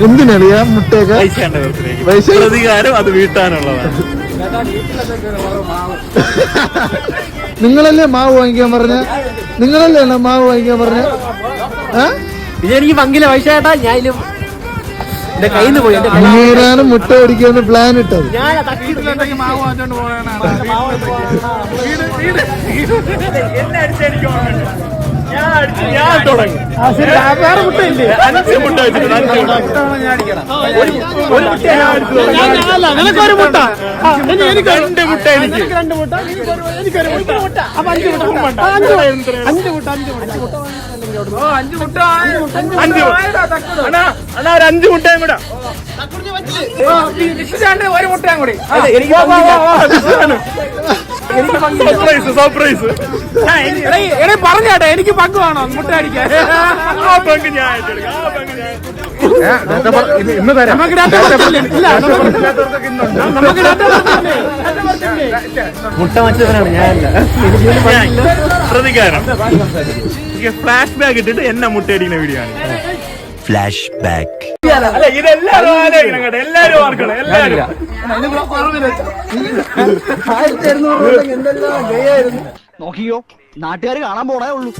എന്തിനറിയാ മുട്ടയൊക്കെ പ്രതികാരം അത് വീട്ടാനുള്ളതാണ്. നിങ്ങളല്ലേ മാവ് വാങ്ങിക്കാൻ പറഞ്ഞ? നിങ്ങളല്ലേ മാവ് വാങ്ങിക്കാൻ പറഞ്ഞ? ഇതെനിക്ക് പങ്കില്ല പൈസ ചേട്ടാ. ഞാനും എന്റെ കയ്യിൽ നിന്ന് പോയി. അങ്ങനെയാണ് മുട്ട അടിക്കാന്ന് പ്ലാൻ ഇട്ടത്. ഞാൻ തുടങ്ങി. വേറെ മുട്ടയില്ലേ? 5 മുട്ട വെച്ചിട്ടുണ്ട്. 5 മുട്ട. നിനക്കൊരു മുട്ട, എനിക്ക് 2 മുട്ട. എനിക്ക് 2 മുട്ട, എനിക്കൊരു മുട്ട. അപ്പൊ 5 മുട്ട. 5 മുട്ട. 5 മുട്ട. അണ്ണാ ഒരു 5 മുട്ടയും കൂടെ. ഒരു മുട്ടയും കൂടി. സർപ്രൈസ് പറഞ്ഞാട്ടെ, എനിക്ക് പങ്ക് വേണോ മുട്ട അടിക്കാൻ? ആ പങ്ക് ഞാൻ ഏറ്റെടുക്കാം. ആ പങ്ക് ഞാൻ മുട്ട മത്സരമാണ് ഞാനല്ല. പ്രതികാരം. ഫ്ലാഷ് ബാക്ക് ഇട്ടിട്ട് എന്നെ മുട്ടയടിക്കുന്ന വീഡിയോ ആണ്. Flash back. അല്ല ഇതെല്ലാരും ആലോചിക്കണം കേട്ടോ. എല്ലാരും ഓർക്കണം. എല്ലാരും നോക്കിയോ, നാട്ടുകാർ കാണാൻ പോണേ ഉള്ളൂ.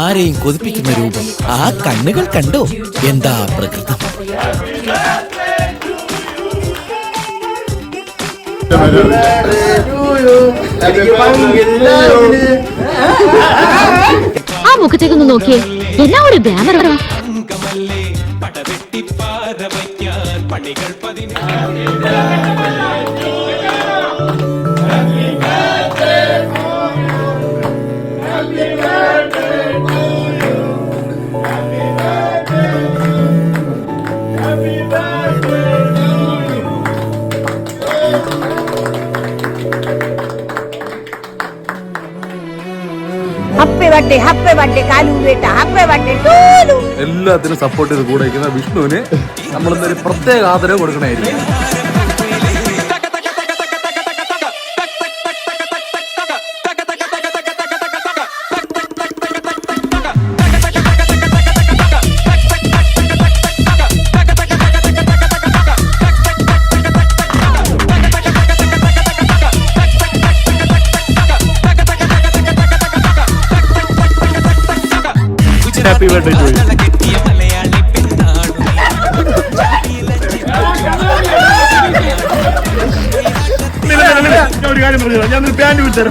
ആരെയും കൊതിപ്പിക്കുന്ന രൂപം, ആ കണ്ണുകൾ കണ്ടോ, എന്താ പ്രകൃതം. ആ മുഖത്തേക്കൊന്ന് നോക്കിയേ, എന്നാ ഒരു ഗ്ലാമറാ. എല്ലാത്തിനും സപ്പോർട്ട് ചെയ്ത് കൂടെ ഇരിക്കുന്ന വിഷ്ണുവിന് നമ്മളൊന്നൊരു പ്രത്യേക ആദരവ് കൊടുക്കണമായിരിക്കും. Happy birthday to you. ഒരു കാര്യം പറഞ്ഞു, ഞാൻ പാൻറ് വിട്ടു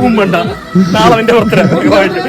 ഉമ്മണ്ട. നാളെ എന്റെ പുറത്തിനായിട്ട്